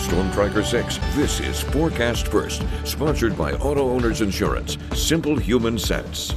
Storm Tracker 6. This is Forecast First, sponsored by Auto Owners Insurance. Simple human sense.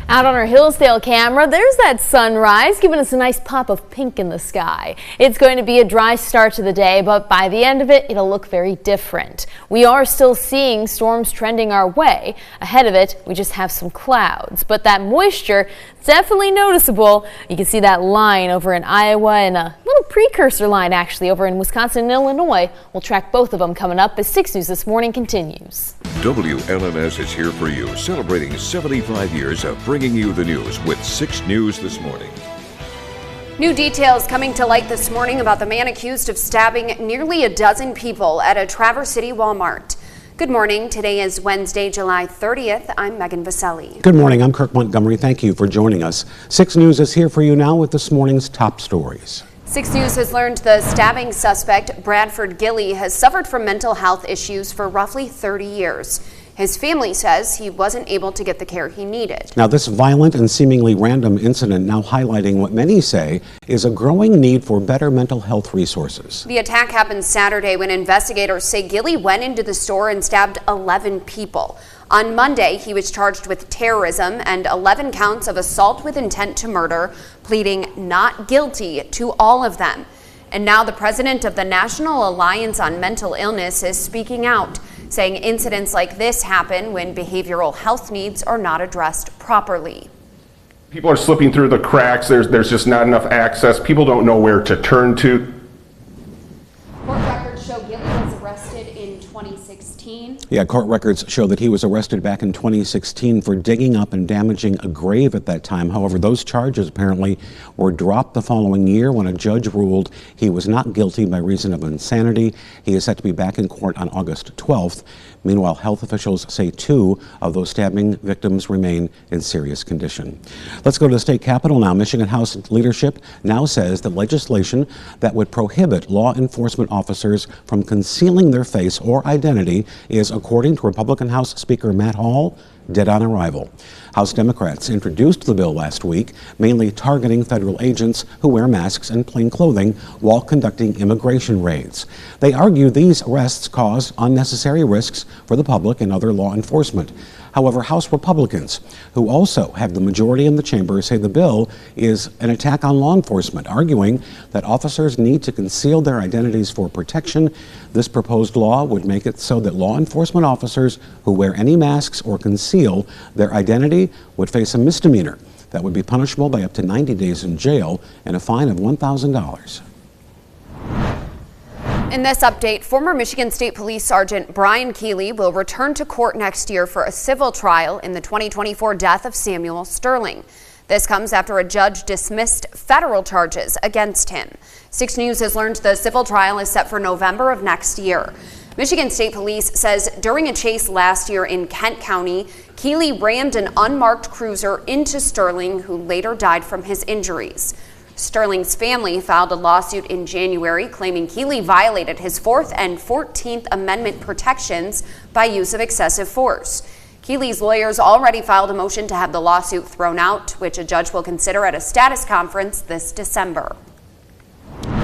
Out on our Hillsdale camera, there's that sunrise giving us a nice pop of pink in the sky. It's going to be a dry start to the day, but by the end of it, it'll look very different. We are still seeing storms trending our way. Ahead of it, we just have some clouds, but that moisture is definitely noticeable. You can see that line over in Iowa and a little precursor line actually over in Wisconsin and Illinois. We'll track both of them coming up as 6 News This Morning continues. WLNS is here for you, celebrating 75 years of bringing you the news with 6 News This Morning. New details coming to light this morning about the man accused of stabbing nearly a dozen people at a Traverse City Walmart. Good morning. Today is Wednesday, July 30th. I'm Megan Vaselli. Good morning. I'm Kirk Montgomery. Thank you for joining us. 6 News is here for you now with this morning's top stories. 6 News has learned the stabbing suspect, Bradford Gilley, has suffered from mental health issues for roughly 30 years. His family says he wasn't able to get the care he needed. Now, this violent and seemingly random incident now highlighting what many say is a growing need for better mental health resources. The attack happened Saturday when investigators say Gilley went into the store and stabbed 11 people. On Monday, he was charged with terrorism and 11 counts of assault with intent to murder, pleading not guilty to all of them. And now the president of the National Alliance on Mental Illness is speaking out, saying incidents like this happen when behavioral health needs are not addressed properly. People are slipping through the cracks. There's just not enough access. People don't know where to turn to. Court records show Gilley was arrested in 2016. Yeah, court records show that he was arrested back in 2016 for digging up and damaging a grave at that time. However, those charges apparently were dropped the following year when a judge ruled he was not guilty by reason of insanity. He is set to be back in court on August 12th. Meanwhile, health officials say 2 of those stabbing victims remain in serious condition. Let's go to the state capitol now. Michigan House leadership now says that legislation that would prohibit law enforcement officers from concealing their face or identity is, according to Republican House Speaker Matt Hall, dead on arrival. House Democrats introduced the bill last week, mainly targeting federal agents who wear masks and plain clothing while conducting immigration raids. They argue these arrests cause unnecessary risks for the public and other law enforcement. However, House Republicans, who also have the majority in the chamber, say the bill is an attack on law enforcement, arguing that officers need to conceal their identities for protection. This proposed law would make it so that law enforcement officers who wear any masks or conceal their identity would face a misdemeanor that would be punishable by up to 90 days in jail and a fine of $1,000. In this update, former Michigan State Police Sergeant Brian Keeley will return to court next year for a civil trial in the 2024 death of Samuel Sterling. This comes after a judge dismissed federal charges against him. 6 News has learned the civil trial is set for November of next year. Michigan State Police says during a chase last year in Kent County, Keeley rammed an unmarked cruiser into Sterling, who later died from his injuries. Sterling's family filed a lawsuit in January claiming Keeley violated his 4th and 14th Amendment protections by use of excessive force. Keeley's lawyers already filed a motion to have the lawsuit thrown out, which a judge will consider at a status conference this December.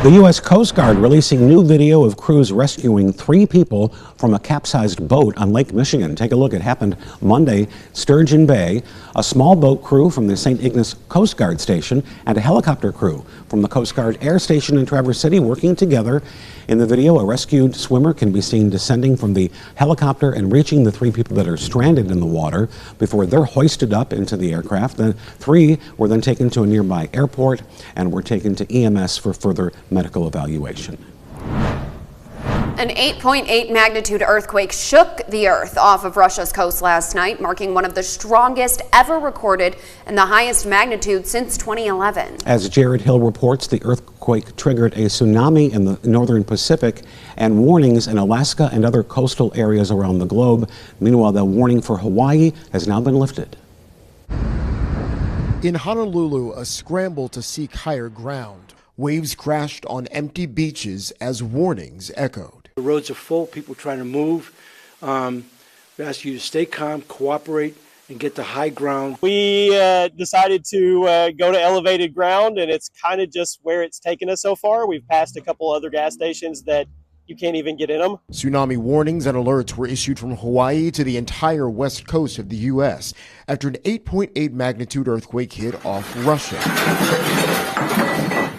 The U.S. Coast Guard releasing new video of crews rescuing 3 people from a capsized boat on Lake Michigan. Take a look. It happened Monday, Sturgeon Bay. A small boat crew from the St. Ignace Coast Guard Station and a helicopter crew from the Coast Guard Air Station in Traverse City working together. In the video, a rescued swimmer can be seen descending from the helicopter and reaching the 3 people that are stranded in the water before they're hoisted up into the aircraft. The 3 were then taken to a nearby airport and were taken to EMS for further medical evaluation. An 8.8 magnitude earthquake shook the earth off of Russia's coast last night, marking one of the strongest ever recorded and the highest magnitude since 2011. As Jared Hill reports, the earthquake triggered a tsunami in the northern Pacific and warnings in Alaska and other coastal areas around the globe. Meanwhile, the warning for Hawaii has now been lifted. In Honolulu, a scramble to seek higher ground. Waves crashed on empty beaches as warnings echoed. The roads are full, people trying to move. We ask you to stay calm, cooperate, and get to high ground. We decided to go to elevated ground, and it's kind of just where it's taken us so far. We've passed a couple other gas stations that you can't even get in them. Tsunami warnings and alerts were issued from Hawaii to the entire west coast of the U.S. after an 8.8 magnitude earthquake hit off Russia.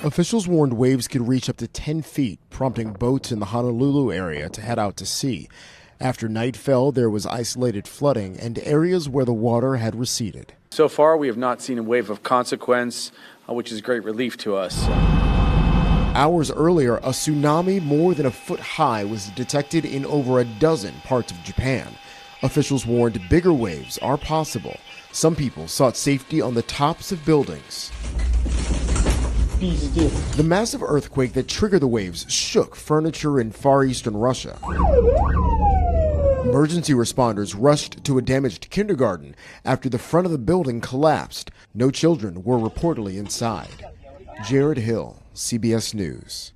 Officials warned waves could reach up to 10 feet, prompting boats in the Honolulu area to head out to sea. After night fell, there was isolated flooding and areas where the water had receded. So far, we have not seen a wave of consequence, which is great relief to us. Hours earlier, a tsunami more than a foot high was detected in over a dozen parts of Japan. Officials warned bigger waves are possible. Some people sought safety on the tops of buildings. The massive earthquake that triggered the waves shook furniture in far eastern Russia. Emergency responders rushed to a damaged kindergarten after the front of the building collapsed. No children were reportedly inside. Jared Hill, CBS News.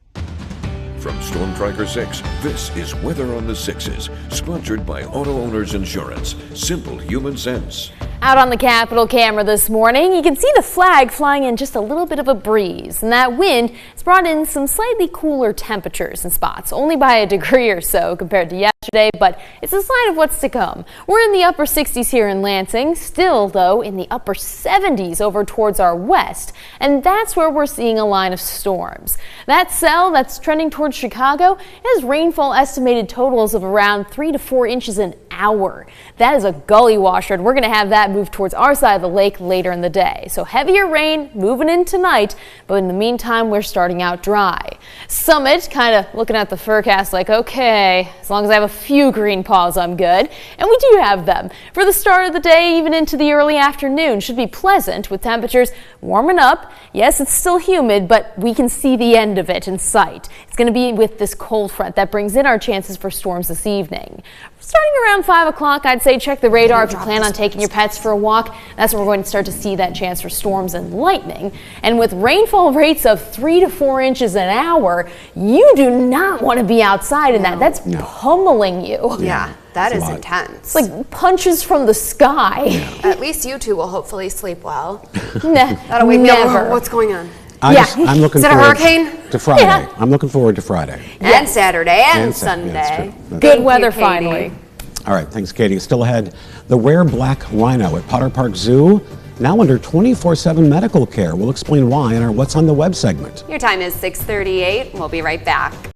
From Storm Tracker 6, this is Weather on the Sixes, sponsored by Auto Owners Insurance. Simple human sense. Out on the Capitol camera this morning, you can see the flag flying in just a little bit of a breeze, and that wind has brought in some slightly cooler temperatures in spots, only by a degree or so compared to yesterday, but it's a sign of what's to come. We're in the upper 60s here in Lansing, still though in the upper 70s over towards our west, and that's where we're seeing a line of storms. That cell that's trending towards Chicago has rainfall estimated totals of around 3 to 4 inches an hour. That is a gully washer, and we're going to have that move towards our side of the lake later in the day. So heavier rain moving in tonight, but in the meantime, we're starting out dry. Summit kind of looking at the forecast like, okay, as long as I have a few green paws, I'm good. And we do have them. For the start of the day, even into the early afternoon, should be pleasant with temperatures warming up. Yes, it's still humid, but we can see the end of it in sight. It's going to be with this cold front that brings in our chances for storms this evening. Starting around 5 o'clock, I'd say check the radar if you plan on taking your pets for a walk. That's when we're going to start to see that chance for storms and lightning. And with rainfall rates of 3 to 4 inches an hour, you do not want to be outside in that. That's pummeling you. Yeah, that is intense. It's like punches from the sky. At least you two will hopefully sleep well. Nah, That'll wake me up. never. What's going on? I'm looking Is it a forward hurricane? to Friday. Yeah. I'm looking forward to Friday. And Saturday and And Saturday, that's Sunday. true. That's Good Thank weather you, Katie. finally. All right, thanks, Katie. Still ahead, the rare black rhino at Potter Park Zoo, now under 24/7 medical care. We'll explain why in our What's on the Web segment. Your time is 6:38. We'll be right back.